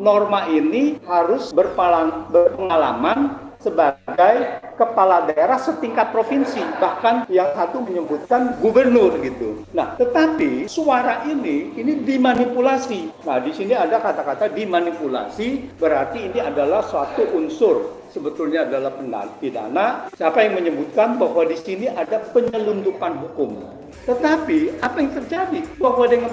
norma ini harus berpengalaman sebagai kepala daerah setingkat provinsi, bahkan yang satu menyebutkan gubernur gitu. Nah, tetapi suara ini dimanipulasi. Nah, di sini ada kata-kata dimanipulasi, berarti ini adalah suatu unsur sebetulnya adalah pidana. Siapa yang menyebutkan bahwa di sini ada penyelundupan hukum? Tetapi apa yang terjadi? Bahwa dengan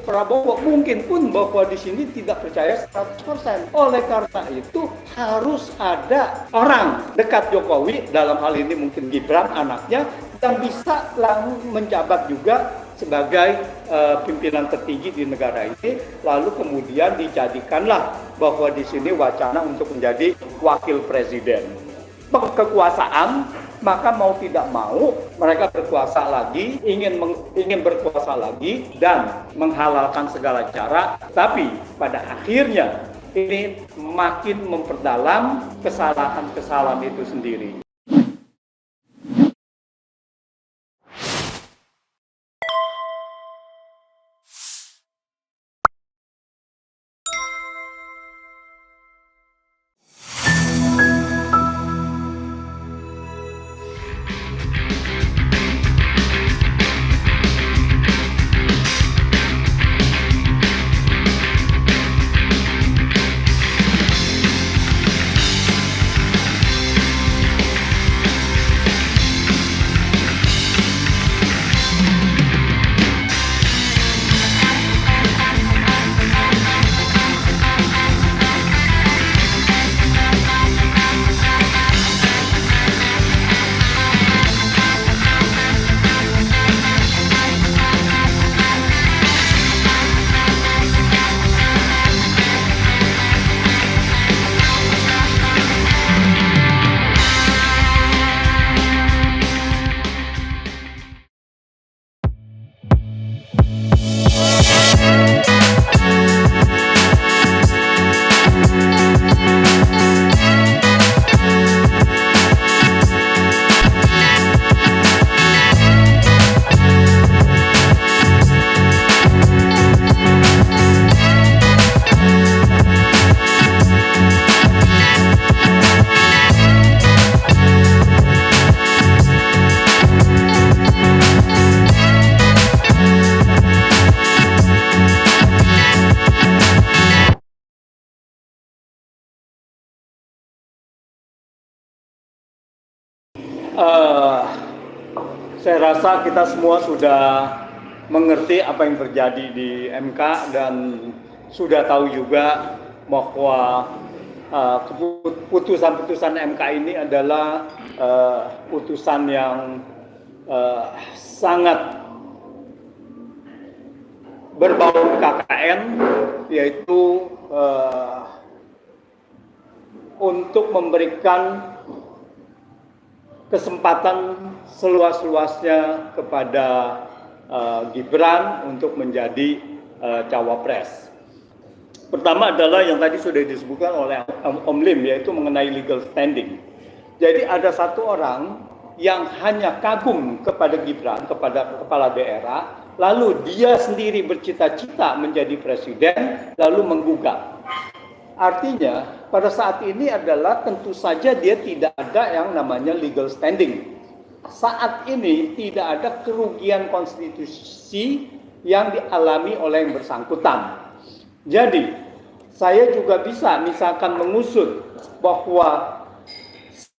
Prabowo mungkin pun bahwa di sini tidak percaya 100%. Oleh karena itu harus ada orang dekat Jokowi, dalam hal ini mungkin Gibran anaknya, yang bisa langsung menjabat juga sebagai pimpinan tertinggi di negara ini, lalu kemudian dijadikanlah bahwa di sini wacana untuk menjadi wakil presiden. Kekuasaan, maka mau tidak mau mereka berkuasa lagi, ingin berkuasa lagi dan menghalalkan segala cara, tapi pada akhirnya ini makin memperdalam kesalahan-kesalahan itu sendiri. Saya rasa kita semua sudah mengerti apa yang terjadi di MK dan sudah tahu juga bahwa putusan-putusan MK ini adalah putusan yang sangat berbau KKN, yaitu untuk memberikan kesempatan seluas-luasnya kepada Gibran untuk menjadi cawapres. Pertama adalah yang tadi sudah disebutkan oleh Om Lim, yaitu mengenai legal standing. Jadi ada satu orang yang hanya kagum kepada Gibran, kepada kepala daerah, lalu dia sendiri bercita-cita menjadi presiden, lalu menggugat. Artinya pada saat ini adalah tentu saja dia tidak ada yang namanya legal standing. Saat ini tidak ada kerugian konstitusi yang dialami oleh yang bersangkutan. Jadi saya juga bisa misalkan mengusut bahwa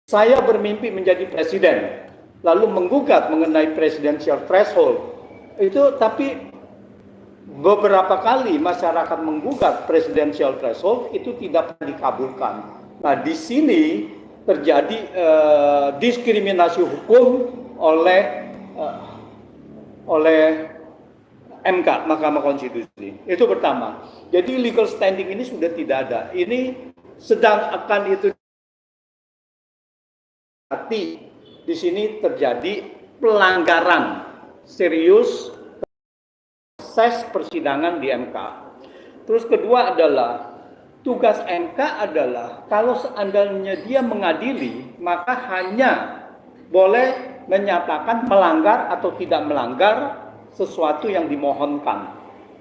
saya bermimpi menjadi presiden, lalu menggugat mengenai presidential threshold. Itu tapi beberapa kali masyarakat menggugat presidential threshold itu tidak pernah dikabulkan. Nah, di sini terjadi diskriminasi hukum oleh MK, Mahkamah Konstitusi. Itu pertama. Jadi legal standing ini sudah tidak ada. Ini sedang akan itu di sini terjadi pelanggaran serius proses persidangan di MK. Terus kedua adalah tugas MK adalah kalau seandainya dia mengadili, maka hanya boleh menyatakan melanggar atau tidak melanggar sesuatu yang dimohonkan.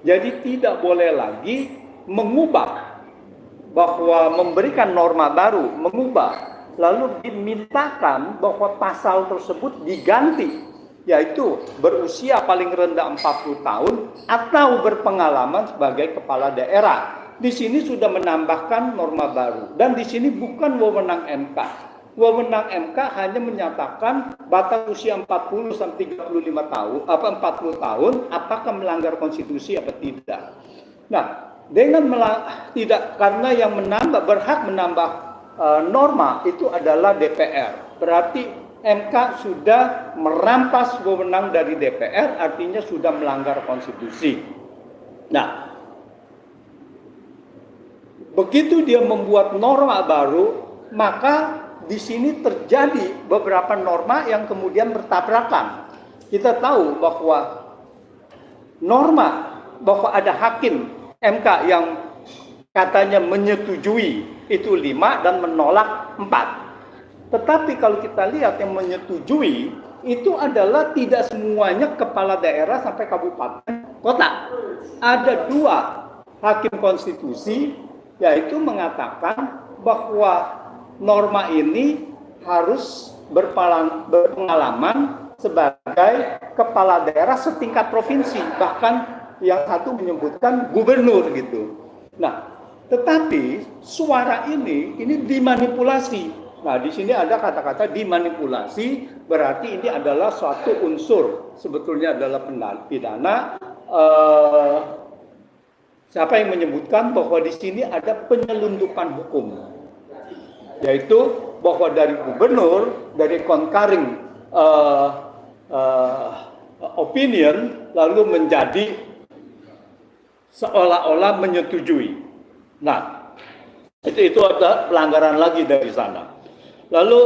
Jadi tidak boleh lagi mengubah bahwa memberikan norma baru, mengubah, lalu dimintakan bahwa pasal tersebut diganti, yaitu berusia paling rendah 40 tahun atau berpengalaman sebagai kepala daerah. Di sini sudah menambahkan norma baru, dan di sini bukan wewenang MK. Wewenang MK hanya menyatakan batas usia 40 sampai 35 tahun, 40 tahun, apakah melanggar konstitusi atau tidak. Nah, dengan tidak, karena yang berhak menambah norma itu adalah DPR. Berarti MK sudah merampas wewenang dari DPR, artinya sudah melanggar konstitusi. Nah, begitu dia membuat norma baru, maka di sini terjadi beberapa norma yang kemudian bertabrakan. Kita tahu bahwa norma bahwa ada hakim MK yang katanya menyetujui itu 5 dan menolak 4. Tetapi kalau kita lihat yang menyetujui itu adalah tidak semuanya kepala daerah sampai kabupaten kota. Ada 2 hakim konstitusi yaitu mengatakan bahwa norma ini harus berpengalaman sebagai kepala daerah setingkat provinsi, bahkan yang satu menyebutkan gubernur gitu. Nah, tetapi suara ini dimanipulasi. Nah, di sini ada kata-kata dimanipulasi, berarti ini adalah suatu unsur, sebetulnya adalah pidana. Siapa yang menyebutkan bahwa di sini ada penyelundupan hukum, yaitu bahwa dari gubernur, dari concurring opinion, lalu menjadi seolah-olah menyetujui. Nah, itu ada pelanggaran lagi dari sana. Lalu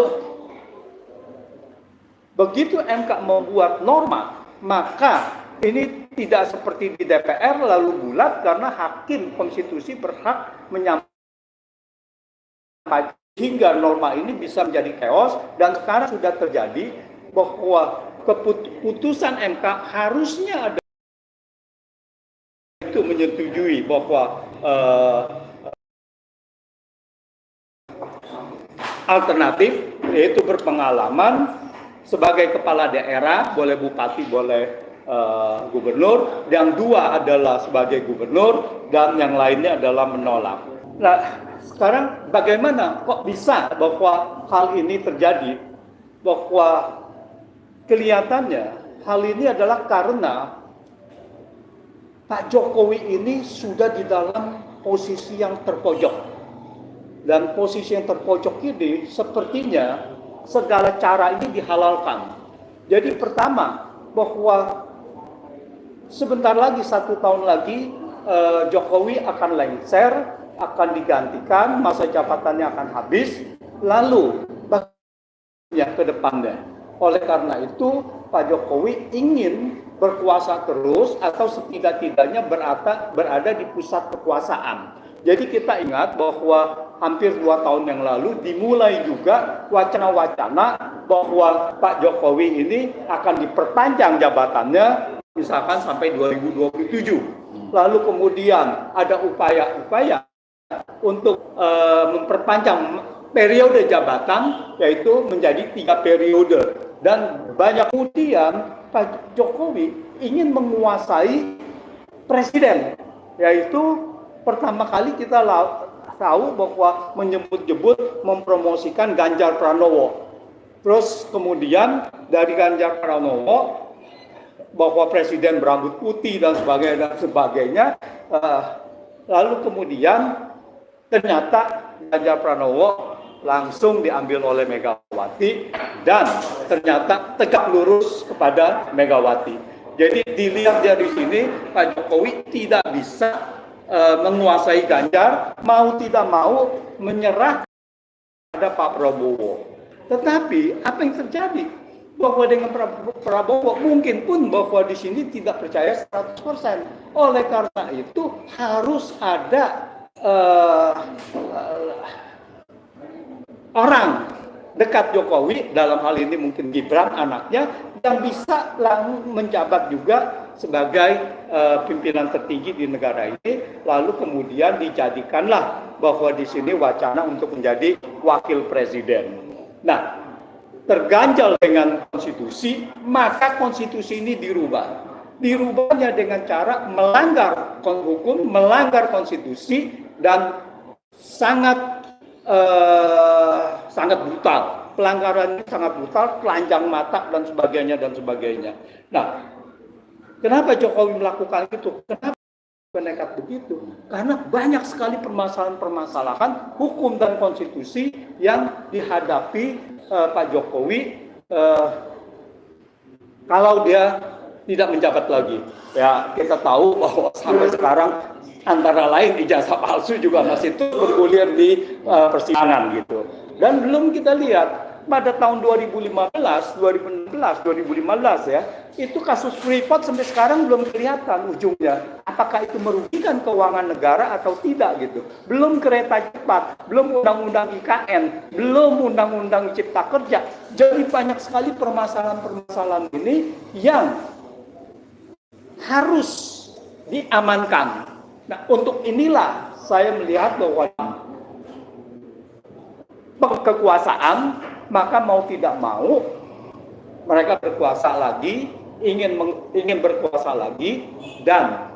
begitu MK membuat norma, maka ini tidak seperti di DPR lalu bulat, karena hakim konstitusi berhak menyampaikan hingga norma ini bisa menjadi chaos, dan sekarang sudah terjadi bahwa keputusan MK harusnya ada itu menyetujui bahwa alternatif, yaitu berpengalaman sebagai kepala daerah, boleh bupati, boleh gubernur, yang 2 adalah sebagai gubernur, dan yang lainnya adalah menolak. Nah, sekarang bagaimana kok bisa bahwa hal ini terjadi? Bahwa kelihatannya hal ini adalah karena Pak Jokowi ini sudah di dalam posisi yang terpojok. Dan posisi yang terpojok ini sepertinya segala cara ini dihalalkan. Jadi pertama, bahwa sebentar lagi, 1 tahun lagi, Jokowi akan lengser, akan digantikan, masa jabatannya akan habis, lalu bagaimana ke depannya. Oleh karena itu, Pak Jokowi ingin berkuasa terus, atau setidak-tidaknya berada di pusat kekuasaan. Jadi kita ingat bahwa hampir 2 tahun yang lalu dimulai juga wacana-wacana bahwa Pak Jokowi ini akan diperpanjang jabatannya, misalkan sampai 2027. Lalu kemudian ada upaya-upaya untuk memperpanjang periode jabatan, yaitu menjadi 3 periode. Dan banyak kemudian Pak Jokowi ingin menguasai presiden, yaitu pertama kali kita tahu bahwa menyebut-nyebut mempromosikan Ganjar Pranowo. Terus kemudian dari Ganjar Pranowo bahwa presiden berambut putih dan sebagainya. Lalu kemudian ternyata Ganjar Pranowo langsung diambil oleh Megawati, dan ternyata tegak lurus kepada Megawati. Jadi dilihat dari sini Pak Jokowi tidak bisa menguasai Ganjar, mau tidak mau menyerah pada Pak Prabowo. Tetapi apa yang terjadi? Bahwa dengan Prabowo mungkin pun bahwa di sini tidak percaya 100%. Oleh karena itu harus ada orang dekat Jokowi, dalam hal ini mungkin Gibran anaknya, yang bisa langsung menjabat juga sebagai pimpinan tertinggi di negara ini, lalu kemudian dijadikanlah bahwa di sini wacana untuk menjadi wakil presiden. Nah, terganjal dengan konstitusi, maka konstitusi ini dirubah. Dirubahnya dengan cara melanggar hukum, melanggar konstitusi, dan sangat brutal. Pelanggarannya sangat brutal, telanjang mata dan sebagainya. Nah, kenapa Jokowi melakukan itu? Kenapa nekat begitu? Karena banyak sekali permasalahan hukum dan konstitusi yang dihadapi Pak Jokowi kalau dia tidak menjabat lagi. Ya, kita tahu bahwa sampai sekarang antara lain ijazah palsu juga masih terus bergulir di persidangan gitu. Dan belum kita lihat pada tahun 2015 ya, itu kasus Freeport sampai sekarang belum kelihatan ujungnya. Apakah itu merugikan keuangan negara atau tidak gitu. Belum kereta cepat, belum undang-undang IKN, belum undang-undang Cipta Kerja. Jadi banyak sekali permasalahan-permasalahan ini yang harus diamankan. Nah, untuk inilah saya melihat bahwa kekuasaan, maka mau tidak mau mereka berkuasa lagi, ingin berkuasa lagi dan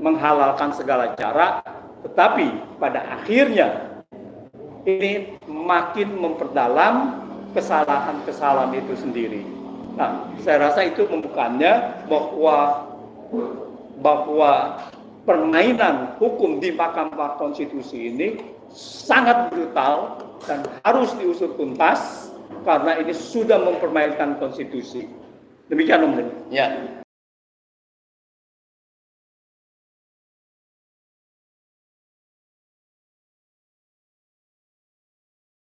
menghalalkan segala cara, tetapi pada akhirnya ini makin memperdalam kesalahan-kesalahan itu sendiri. Nah, saya rasa itu membukanya bahwa permainan hukum di Mahkamah Konstitusi ini sangat brutal dan harus diusut tuntas karena ini sudah mempermainkan konstitusi. Demikian Om. Ya.